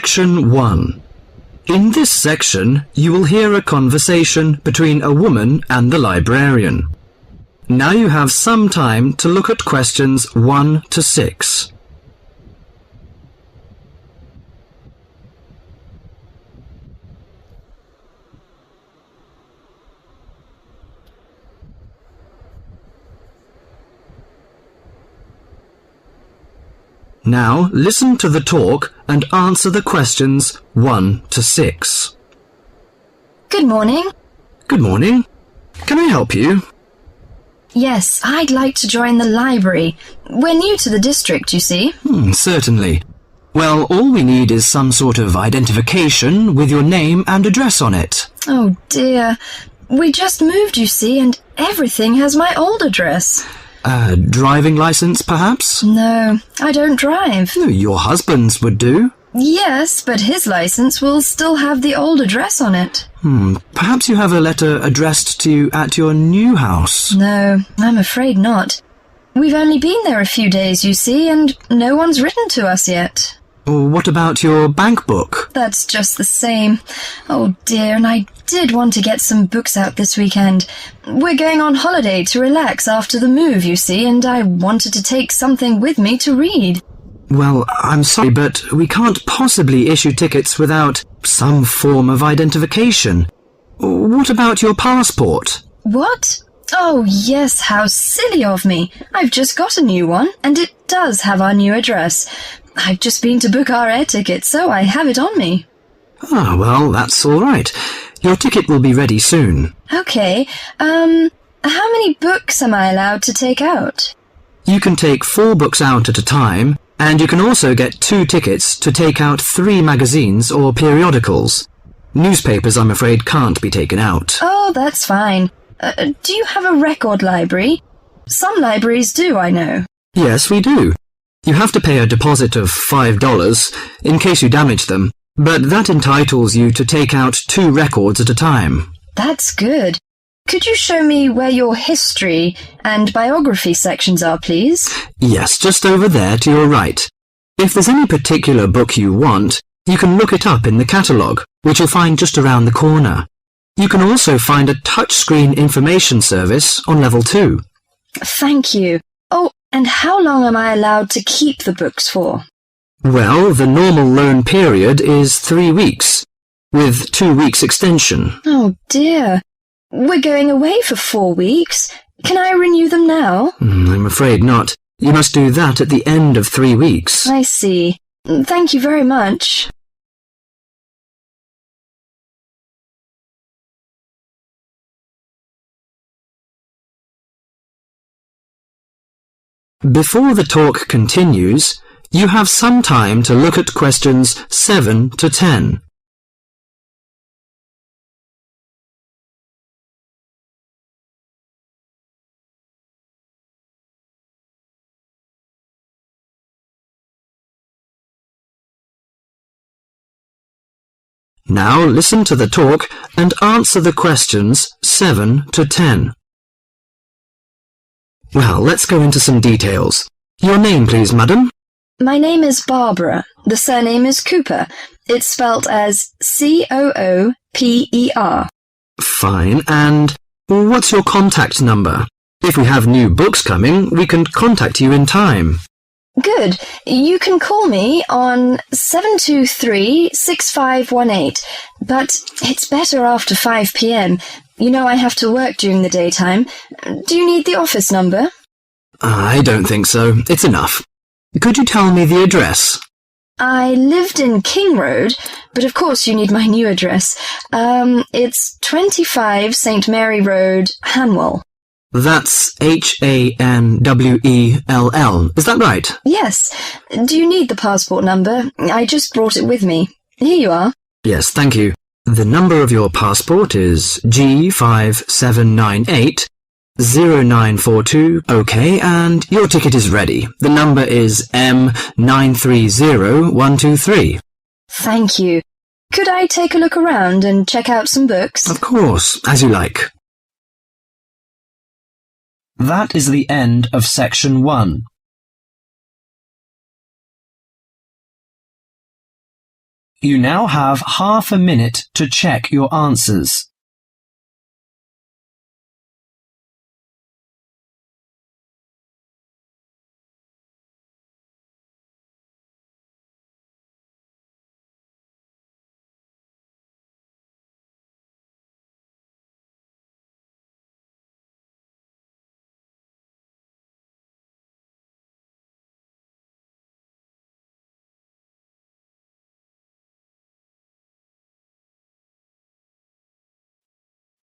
Section 1. In this section, you will hear a conversation between a woman and the librarian. Now you have some time to look at questions 1 to 6. Now listen to the talk and answer the questions 1 to 6. Good morning. Good morning. Can I help you? Yes, I'd like to join the library. We're new to the district, you see. Certainly. Well, all we need is some sort of identification with your name and address on it. Oh dear. We just moved, you see, and everything has my old address. Driving license, perhaps? No, I don't drive. Your husband's would do. Yes, but his license will still have the old address on it. Perhaps you have a letter addressed to you at your new house. No, I'm afraid not. We've only been there a few days, you see, and no one's written to us yet. What about your bank book? That's just the same. Oh dear, and I did want to get some books out this weekend. We're going on holiday to relax after the move, you see, and I wanted to take something with me to read. Well, I'm sorry, but we can't possibly issue tickets without some form of identification. What about your passport? What? Oh yes, how silly of me. I've just got a new one, and it does have our new address. I've just been to book our air ticket, so I have it on me. Well, that's all right. Your ticket will be ready soon. Okay, how many books am I allowed to take out? You can take 4 books out at a time, and you can also get 2 tickets to take out 3 magazines or periodicals. Newspapers, I'm afraid, can't be taken out. Oh, that's fine. Do you have a record library? Some libraries do, I know. Yes, we do. You have to pay a deposit of $5 in case you damage them, but that entitles you to take out 2 records at a time. That's good. Could you show me where your history and biography sections are, please? Yes, just over there to your right. If there's any particular book you want, you can look it up in the catalogue, which you'll find just around the corner. You can also find a touchscreen information service on level 2. Thank you. Oh, and how long am I allowed to keep the books for? Well, the normal loan period is 3 weeks, with 2 weeks extension. Oh dear. We're going away for 4 weeks. Can I renew them now? I'm afraid not. You must do that at the end of 3 weeks. I see. Thank you very much. Before the talk continues, you have some time to look at questions 7 to 10. Now listen to the talk and answer the questions 7 to 10. Well, let's go into some details. Your name, please, madam? My name is Barbara. The surname is Cooper. It's spelt as Cooper. Fine. And what's your contact number? If we have new books coming, we can contact you in time. Good. You can call me on 723-6518, but it's better after 5 p.m. You know I have to work during the daytime. Do you need the office number? I don't think so. It's enough. Could you tell me the address? I lived in King Road, but of course you need my new address. It's 25 St. Mary Road, Hanwell. That's Hanwell. Is that right? Yes. Do you need the passport number? I just brought it with me. Here you are. Yes, thank you. The number of your passport is G5798-0942. OK, and your ticket is ready. The number is M930123. Thank you. Could I take a look around and check out some books? Of course, as you like. That is the end of section 1. You now have half a minute to check your answers.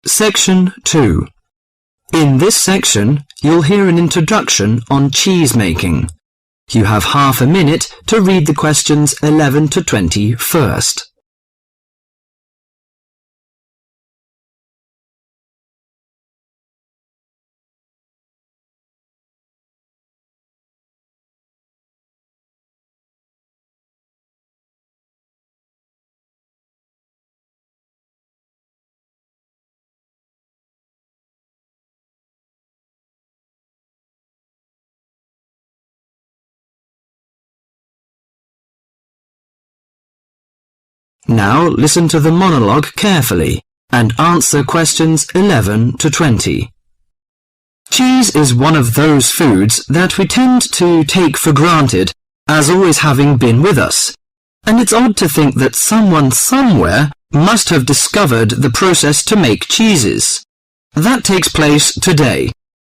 Section 2. In this section, you'll hear an introduction on cheese making. You have half a minute to read the questions 11 to 20 first. Now listen to the monologue carefully and answer questions 11 to 20. Cheese is one of those foods that we tend to take for granted as always having been with us, and it's odd to think that someone somewhere must have discovered the process to make cheeses. That takes place today.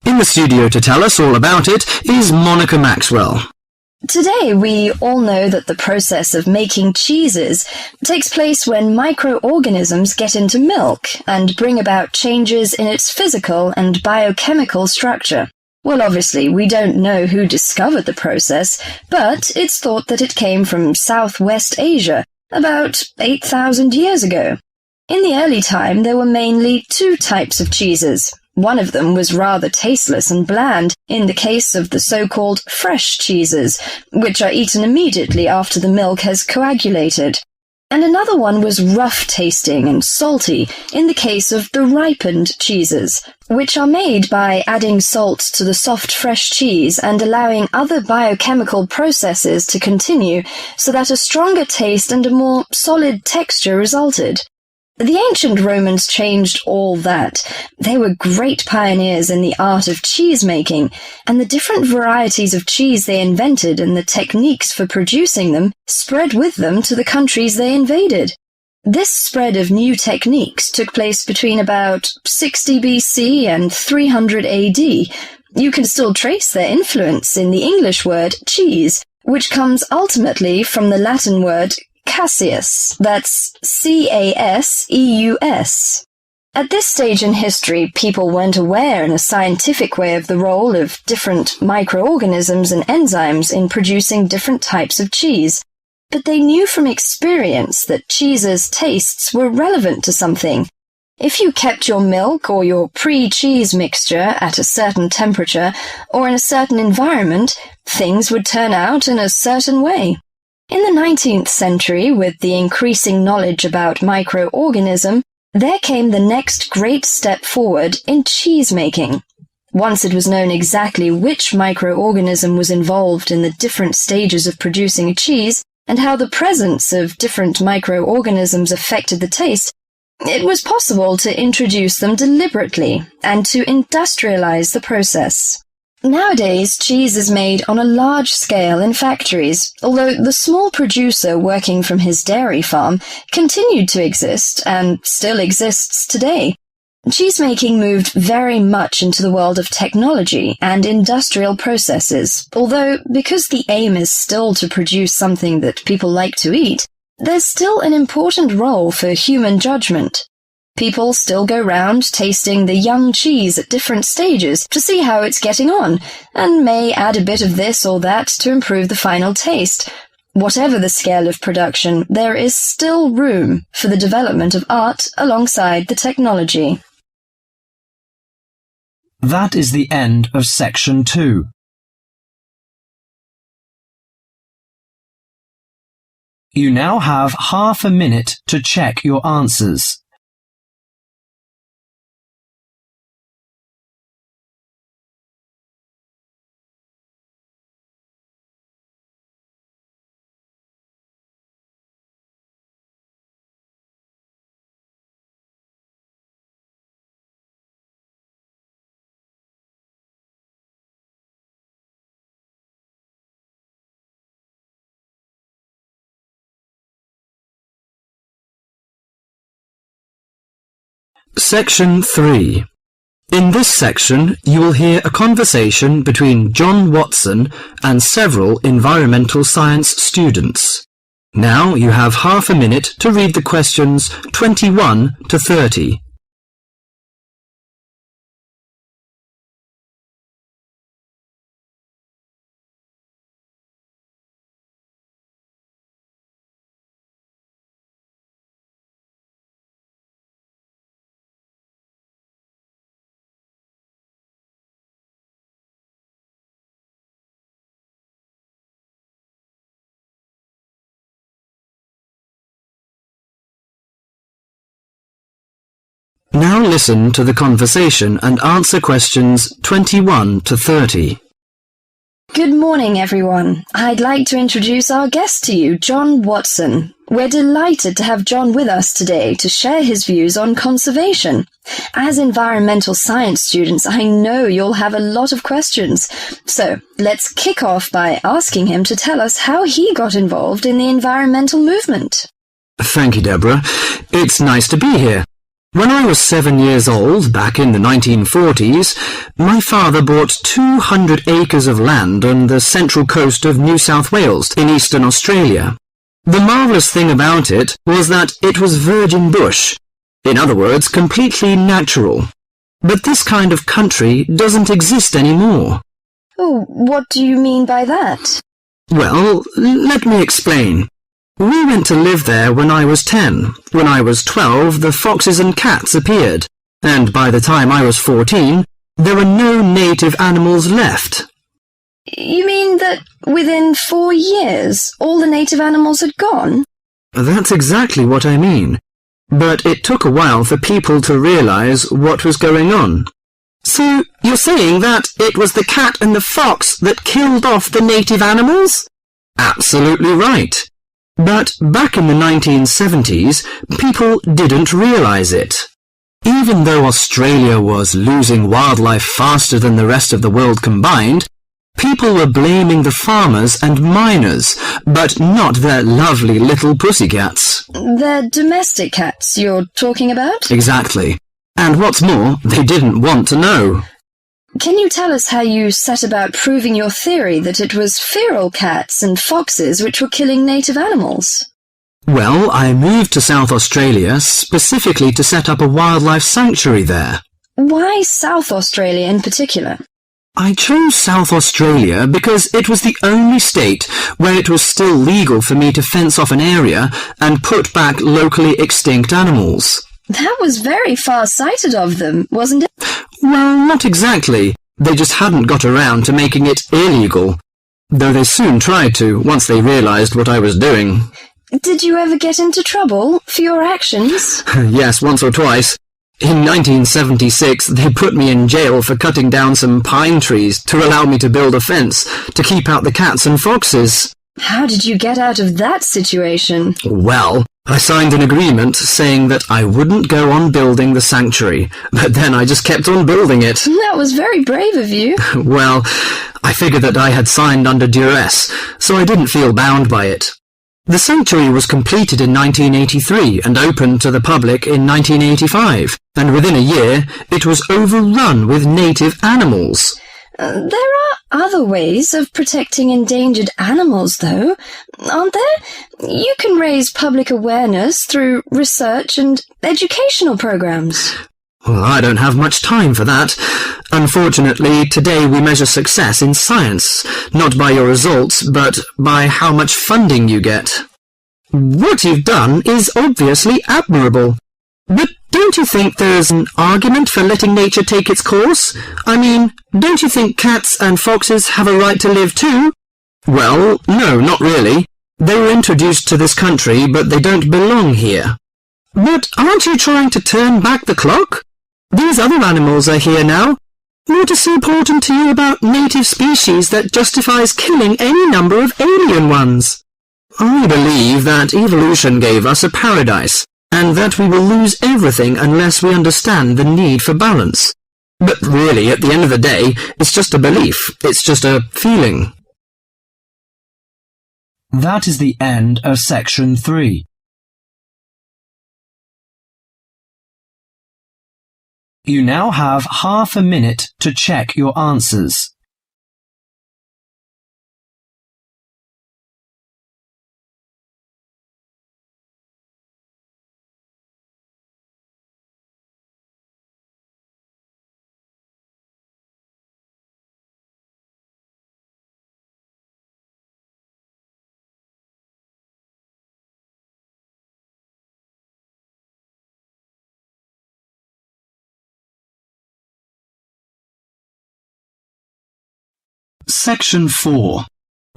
In the studio to tell us all about it is Monica Maxwell. Today, we all know that the process of making cheeses takes place when microorganisms get into milk and bring about changes in its physical and biochemical structure. Well, obviously, we don't know who discovered the process, but it's thought that it came from Southwest Asia about 8,000 years ago. In the early time, there were mainly two types of cheeses. One of them was rather tasteless and bland, in the case of the so-called fresh cheeses, which are eaten immediately after the milk has coagulated. And another one was rough-tasting and salty, in the case of the ripened cheeses, which are made by adding salt to the soft fresh cheese and allowing other biochemical processes to continue so that a stronger taste and a more solid texture resulted. The ancient Romans changed all that. They were great pioneers in the art of cheese-making, and the different varieties of cheese they invented and the techniques for producing them spread with them to the countries they invaded. This spread of new techniques took place between about 60 BC and 300 AD. You can still trace their influence in the English word cheese, which comes ultimately from the Latin word Caseus, that's C-A-S-E-U-S. At this stage in history, people weren't aware in a scientific way of the role of different microorganisms and enzymes in producing different types of cheese, but they knew from experience that cheese's tastes were relevant to something. If you kept your milk or your pre-cheese mixture at a certain temperature or in a certain environment, things would turn out in a certain way. In the 19th century, with the increasing knowledge about microorganism, there came the next great step forward in cheese-making. Once it was known exactly which microorganism was involved in the different stages of producing a cheese, and how the presence of different microorganisms affected the taste, it was possible to introduce them deliberately and to industrialize the process. Nowadays, cheese is made on a large scale in factories, although the small producer working from his dairy farm continued to exist and still exists today. Cheesemaking moved very much into the world of technology and industrial processes, although because the aim is still to produce something that people like to eat, there's still an important role for human judgment. People still go round tasting the young cheese at different stages to see how it's getting on, and may add a bit of this or that to improve the final taste. Whatever the scale of production, there is still room for the development of art alongside the technology. That is the end of section 2. You now have half a minute to check your answers. Section 3. In this section, you will hear a conversation between John Watson and several environmental science students. Now you have half a minute to read the questions 21 to 30. Now listen to the conversation and answer questions 21 to 30. Good morning, everyone. I'd like to introduce our guest to you, John Watson. We're delighted to have John with us today to share his views on conservation. As environmental science students, I know you'll have a lot of questions. So let's kick off by asking him to tell us how he got involved in the environmental movement. Thank you, Deborah. It's nice to be here. When I was 7 years old, back in the 1940s, my father bought 200 acres of land on the central coast of New South Wales in eastern Australia. The marvellous thing about it was that it was virgin bush. In other words, completely natural. But this kind of country doesn't exist anymore. Oh, what do you mean by that? Well, let me explain. We went to live there when I was 10. When I was 12, the foxes and cats appeared, and by the time I was 14, there were no native animals left. You mean that within 4 years, all the native animals had gone? That's exactly what I mean. But it took a while for people to realize what was going on. So, you're saying that it was the cat and the fox that killed off the native animals? Absolutely right. But back in the 1970s, people didn't realize it. Even though Australia was losing wildlife faster than the rest of the world combined, people were blaming the farmers and miners, but not their lovely little pussycats. They're domestic cats you're talking about? Exactly. And what's more, they didn't want to know. Can you tell us how you set about proving your theory that it was feral cats and foxes which were killing native animals? Well, I moved to South Australia specifically to set up a wildlife sanctuary there. Why South Australia in particular? I chose South Australia because it was the only state where it was still legal for me to fence off an area and put back locally extinct animals. That was very far-sighted of them, wasn't it? Well, not exactly. They just hadn't got around to making it illegal. Though they soon tried to, once they realized what I was doing. Did you ever get into trouble for your actions? Yes, once or twice. In 1976, they put me in jail for cutting down some pine trees to allow me to build a fence to keep out the cats and foxes. How did you get out of that situation? Well, I signed an agreement saying that I wouldn't go on building the sanctuary, but then I just kept on building it. That was very brave of you. Well, I figured that I had signed under duress, so I didn't feel bound by it. The sanctuary was completed in 1983 and opened to the public in 1985, and within a year it was overrun with native animals. There are other ways of protecting endangered animals, though, aren't there? You can raise public awareness through research and educational programs. Well, I don't have much time for that. Unfortunately, today we measure success in science, not by your results, but by how much funding you get. What you've done is obviously admirable. But don't you think there's an argument for letting nature take its course? I mean, don't you think cats and foxes have a right to live too? Well, no, not really. They were introduced to this country, but they don't belong here. But aren't you trying to turn back the clock? These other animals are here now. What is so important to you about native species that justifies killing any number of alien ones? I believe that evolution gave us a paradise, and that we will lose everything unless we understand the need for balance. But really, at the end of the day, it's just a belief. It's just a feeling. That is the end of section 3. You now have half a minute to check your answers. Section 4.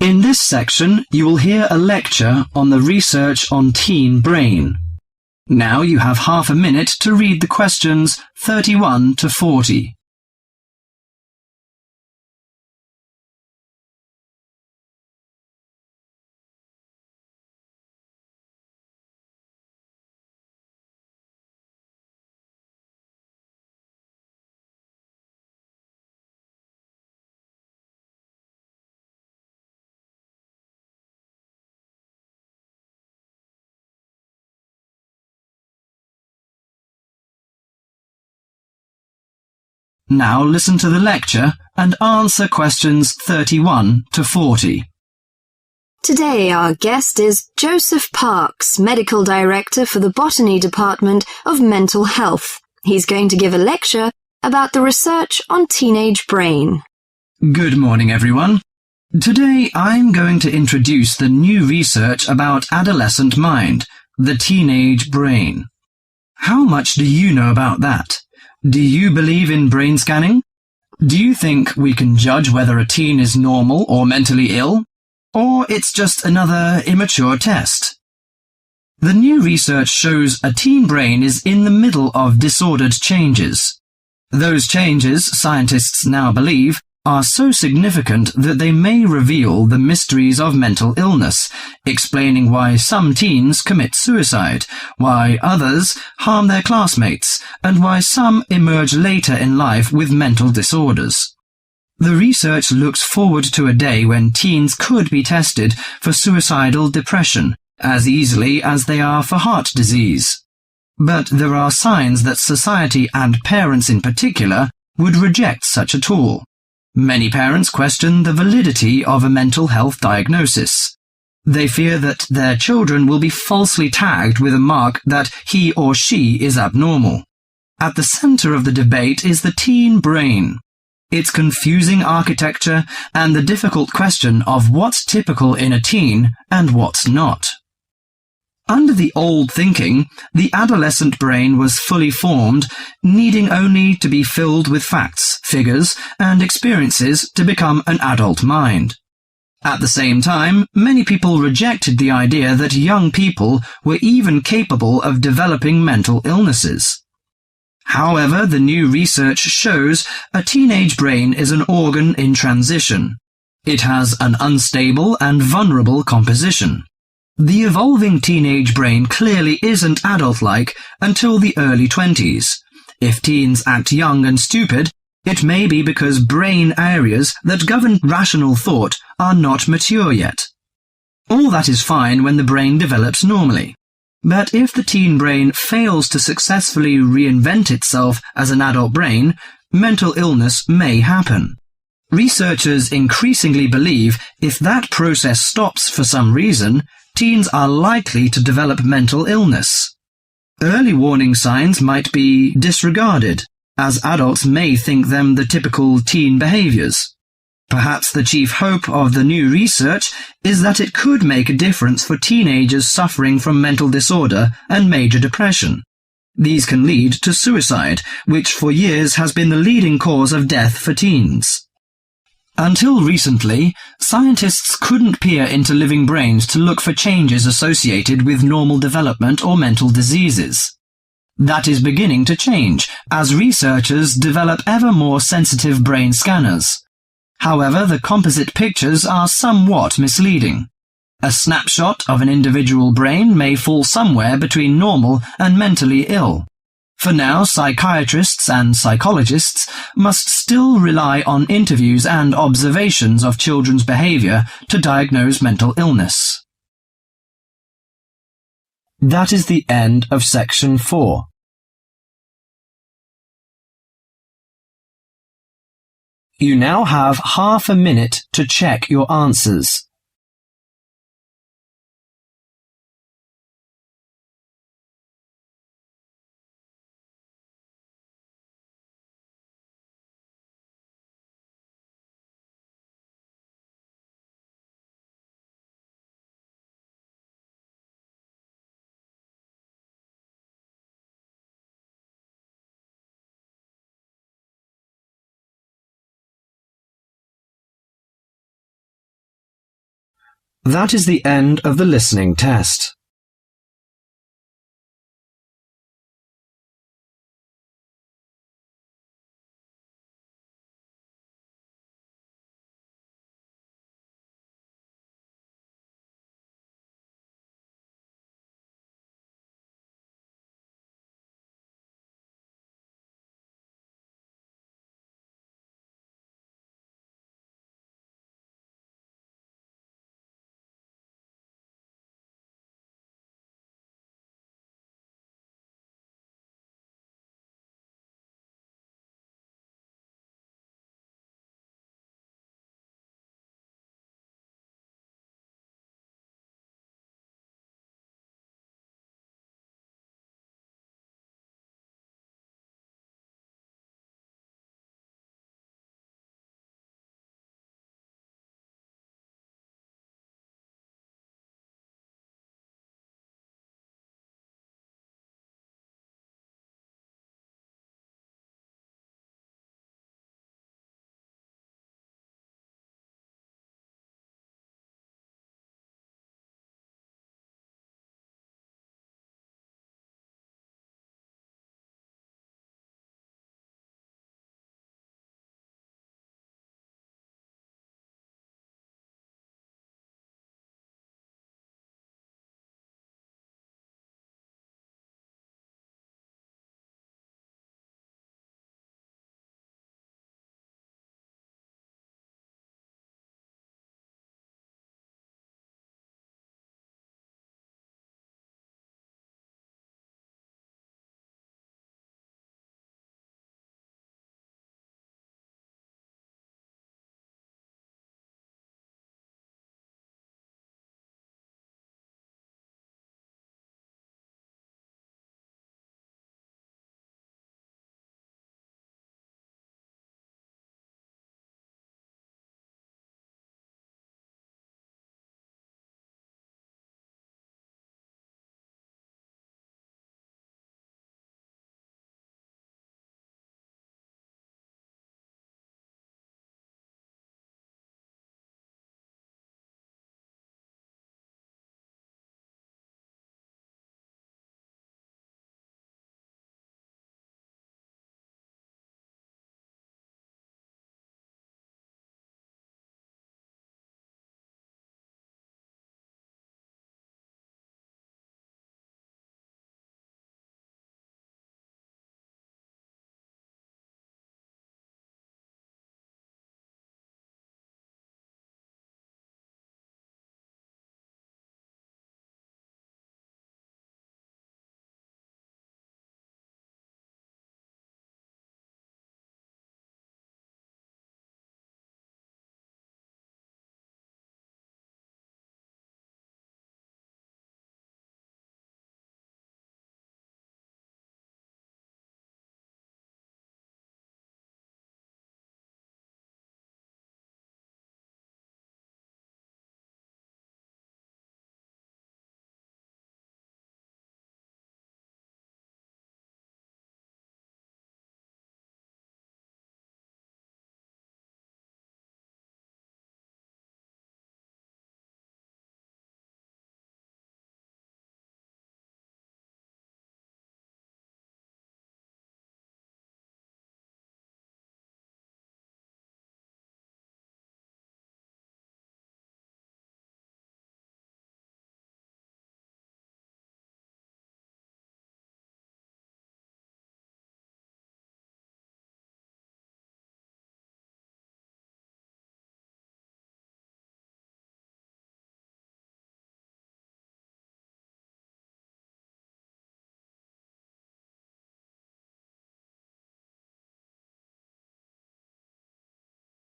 In this section, you will hear a lecture on the research on teen brain. Now you have half a minute to read the questions 31 to 40. Now listen to the lecture and answer questions 31 to 40. Today our guest is Joseph Parks, Medical Director for the Botany Department of Mental Health. He's going to give a lecture about the research on teenage brain. Good morning, everyone. Today I'm going to introduce the new research about adolescent mind, the teenage brain. How much do you know about that? Do you believe in brain scanning? Do you think we can judge whether a teen is normal or mentally ill? Or it's just another immature test? The new research shows a teen brain is in the middle of disordered changes. Those changes, scientists now believe, are so significant that they may reveal the mysteries of mental illness, explaining why some teens commit suicide, why others harm their classmates, and why some emerge later in life with mental disorders. The research looks forward to a day when teens could be tested for suicidal depression as easily as they are for heart disease. But there are signs that society and parents in particular would reject such a tool. Many parents question the validity of a mental health diagnosis. They fear that their children will be falsely tagged with a mark that he or she is abnormal. At the center of the debate is the teen brain, its confusing architecture, and the difficult question of what's typical in a teen and what's not. Under the old thinking, the adolescent brain was fully formed, needing only to be filled with facts, figures, and experiences to become an adult mind. At the same time, many people rejected the idea that young people were even capable of developing mental illnesses. However, the new research shows a teenage brain is an organ in transition. It has an unstable and vulnerable composition. The evolving teenage brain clearly isn't adult-like until the early 20s. If teens act young and stupid, it may be because brain areas that govern rational thought are not mature yet. All that is fine when the brain develops normally. But if the teen brain fails to successfully reinvent itself as an adult brain, mental illness may happen. Researchers increasingly believe if that process stops for some reason, teens are likely to develop mental illness. Early warning signs might be disregarded, as adults may think them the typical teen behaviors. Perhaps the chief hope of the new research is that it could make a difference for teenagers suffering from mental disorder and major depression. These can lead to suicide, which for years has been the leading cause of death for teens. Until recently, scientists couldn't peer into living brains to look for changes associated with normal development or mental diseases. That is beginning to change as researchers develop ever more sensitive brain scanners. However, the composite pictures are somewhat misleading. A snapshot of an individual brain may fall somewhere between normal and mentally ill. For now, psychiatrists and psychologists must still rely on interviews and observations of children's behavior to diagnose mental illness. That is the end of section 4. You now have half a minute to check your answers. That is the end of the listening test.